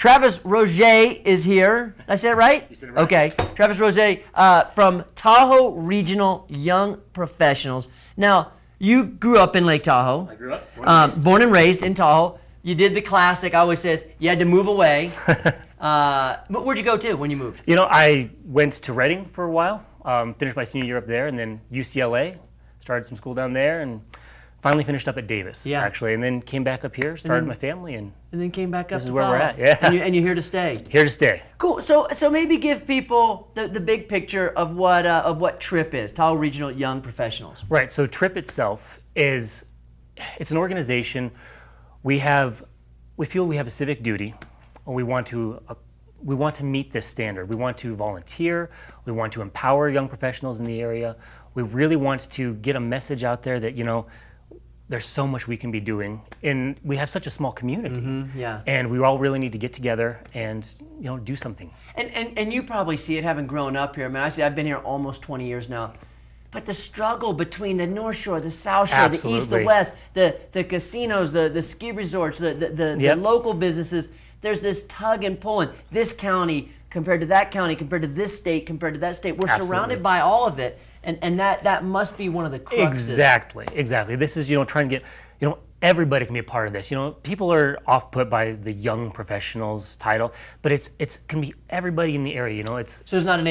Travis Roger is here. Did I say it right? You said it right. Okay. Travis Roger from Tahoe Regional Young Professionals. Now, you grew up in Lake Tahoe. I grew up. Born and raised in Tahoe. You did the classic. I always says you had to move away. But where'd you go to when you moved? You know, I went to Reading for a while. Finished my senior year up there, and then UCLA. Started some school down there, and finally finished up at Davis, actually, and then came back up here, started my family, and then came back up. This is where we're at, yeah. And you're here to stay. Here to stay. Cool. So maybe give people the big picture of what tryp is, Tahoe Regional Young Professionals. Right. So tryp itself it's an organization. We feel we have a civic duty. We want to meet this standard. We want to volunteer. We want to empower young professionals in the area. We really want to get a message out there that, you know, there's so much we can be doing, and we have such a small community. And we all really need to get together and, you know, do something. And you probably see it having grown up here. I mean, I've been here almost 20 years now. But the struggle between the North Shore, the South Shore, the East, the West, the casinos, the ski resorts, the local businesses, there's this tug and pulling. This county compared to that county, compared to this state, compared to that state. We're surrounded by all of it. And that must be one of the cruxes. Exactly. This is, you know, trying to get, you know, everybody can be a part of this. You know, people are off-put by the young professionals title, but it can be everybody in the area. You know, it's so there's not an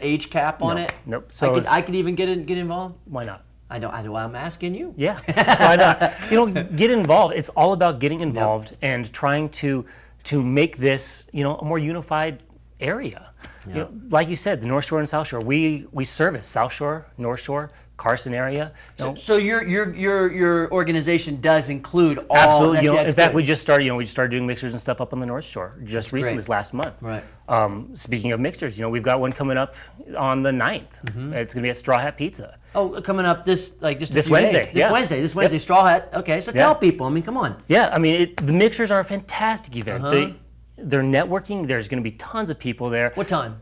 age cap on it. Nope. So I could even get involved. Why not? I know. I'm asking you. Yeah. Why not? You know, get involved. It's all about getting involved and trying to make this, you know, a more unified area. You know, like you said, the North Shore and South Shore. We service South Shore, North Shore, Carson area. You know. So your organization does include all. Absolutely. You know, in fact, we just started doing mixers and stuff up on the North Shore just recently, this last month. Right. Speaking of mixers, you know, we've got one coming up on the 9th. It's going to be at Straw Hat Pizza. Oh, coming up this Wednesday. This Wednesday, Straw Hat. Okay, so tell people. I mean, come on. Yeah, I mean, the mixers are a fantastic event. They're networking. There's going to be tons of people there. What time?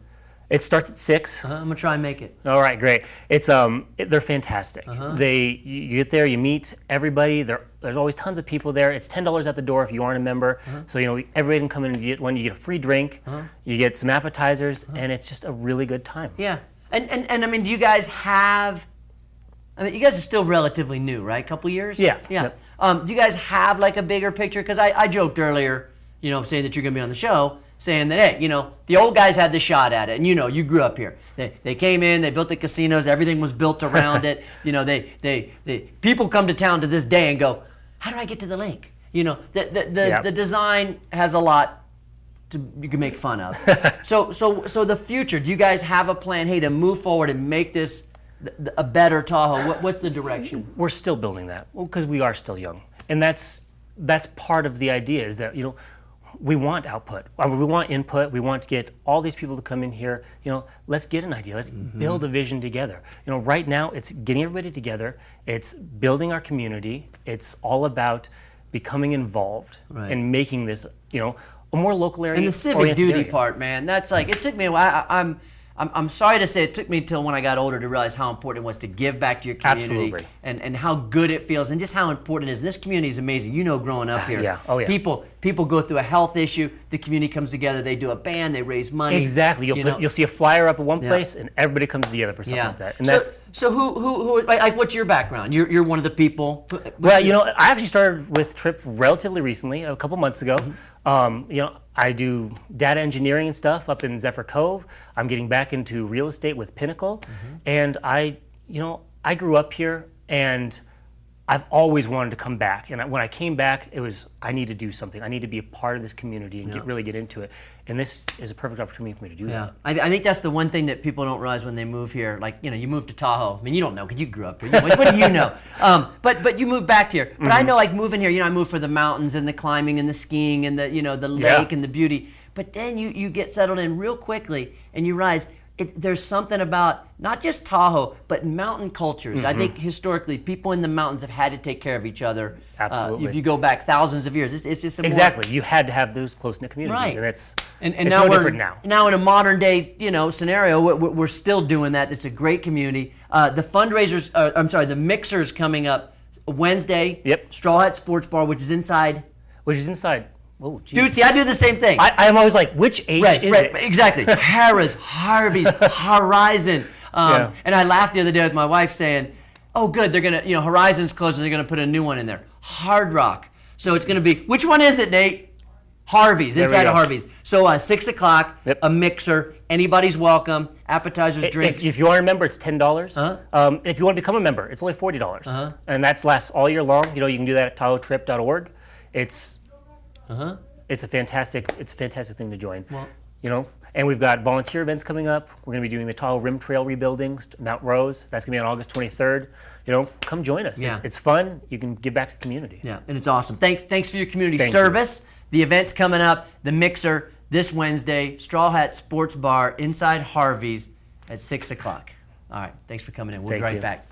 It starts at 6. I'm gonna try and make it. All right, great. It's they're fantastic. You get there, you meet everybody. There's always tons of people there. It's $10 at the door if you aren't a member. So you know, everybody can come in and get one. You get a free drink. You get some appetizers, and it's just a really good time. Yeah, and I mean, do you guys have? I mean, you guys are still relatively new, right? Couple years. Yeah. Yep. Do you guys have like a bigger picture? Because I joked earlier, you know, saying that you're gonna be on the show, saying that, hey, you know, the old guys had the shot at it, and you know, you grew up here. They came in, they built the casinos, everything was built around it. You know, people come to town to this day and go, how do I get to the lake? You know, the design has a lot you can make fun of. So the future, do you guys have a plan, hey, to move forward and make this a better Tahoe? What's the direction? We're still building that, because we are still young, and that's part of the idea, is that, you know, we want output, we want input, we want to get all these people to come in here. You know, let's get an idea, let's build a vision together. You know, right now it's getting everybody together, it's building our community, it's all about becoming involved and making this, you know, a more local area. And the civic duty part, man, that's like, it took me a while. I'm sorry to say it took me until when I got older to realize how important it was to give back to your community. And how good it feels, and just how important it is. This community is amazing. You know, growing up here, people go through a health issue, the community comes together, they do a band, they raise money. Exactly. You'll see a flyer up at one place, and everybody comes together for something like that. And so who like what's your background? You're one of the people. Well, you know, I actually started with tryp relatively recently, a couple months ago. You know, I do data engineering and stuff up in Zephyr Cove. I'm getting back into real estate with Pinnacle, and I grew up here, and I've always wanted to come back. And when I came back, it was, I need to do something. I need to be a part of this community and really get into it. And this is a perfect opportunity for me to do that. I think that's the one thing that people don't realize when they move here. Like, you know, you move to Tahoe. I mean, you don't know because you grew up here. What do you know? But you moved back here. But I know, like, moving here, you know, I moved for the mountains and the climbing and the skiing and the, you know, the lake and the beauty. But then you get settled in real quickly, and you realize there's something about not just Tahoe, but mountain cultures. I think historically, people in the mountains have had to take care of each other. Absolutely. If you go back thousands of years, it's just you had to have those close-knit communities, and it's now no different now. Now in a modern day, you know, scenario, we're still doing that. It's a great community. The fundraisers, the mixers coming up Wednesday. Yep. Straw Hat Sports Bar, which is inside. Oh, geez. Dude, see, I do the same thing. I'm always like, which H is it? Exactly. Harrah's, Harvey's, Horizon. And I laughed the other day with my wife saying, oh, good, they're going to, Horizon's closing, they're going to put a new one in there. Hard Rock. So it's going to be, which one is it, Nate? Harvey's, inside of Harvey's. So 6 o'clock, a mixer, anybody's welcome, appetizers, drinks. If you want to remember, it's $10. If you want to become a member, it's only $40. And that lasts all year long. You can do that at TahoeTrip.org. It's a fantastic thing to join. Well, and we've got volunteer events coming up. We're going to be doing the Tahoe Rim Trail rebuilding, Mount Rose. That's going to be on August 23rd. Come join us. Yeah. It's fun. You can give back to the community. Yeah, and it's awesome. Thanks for your community service. The event's coming up, the mixer, this Wednesday, Straw Hat Sports Bar inside Harvey's at 6 o'clock. All right, thanks for coming in. We'll be right back.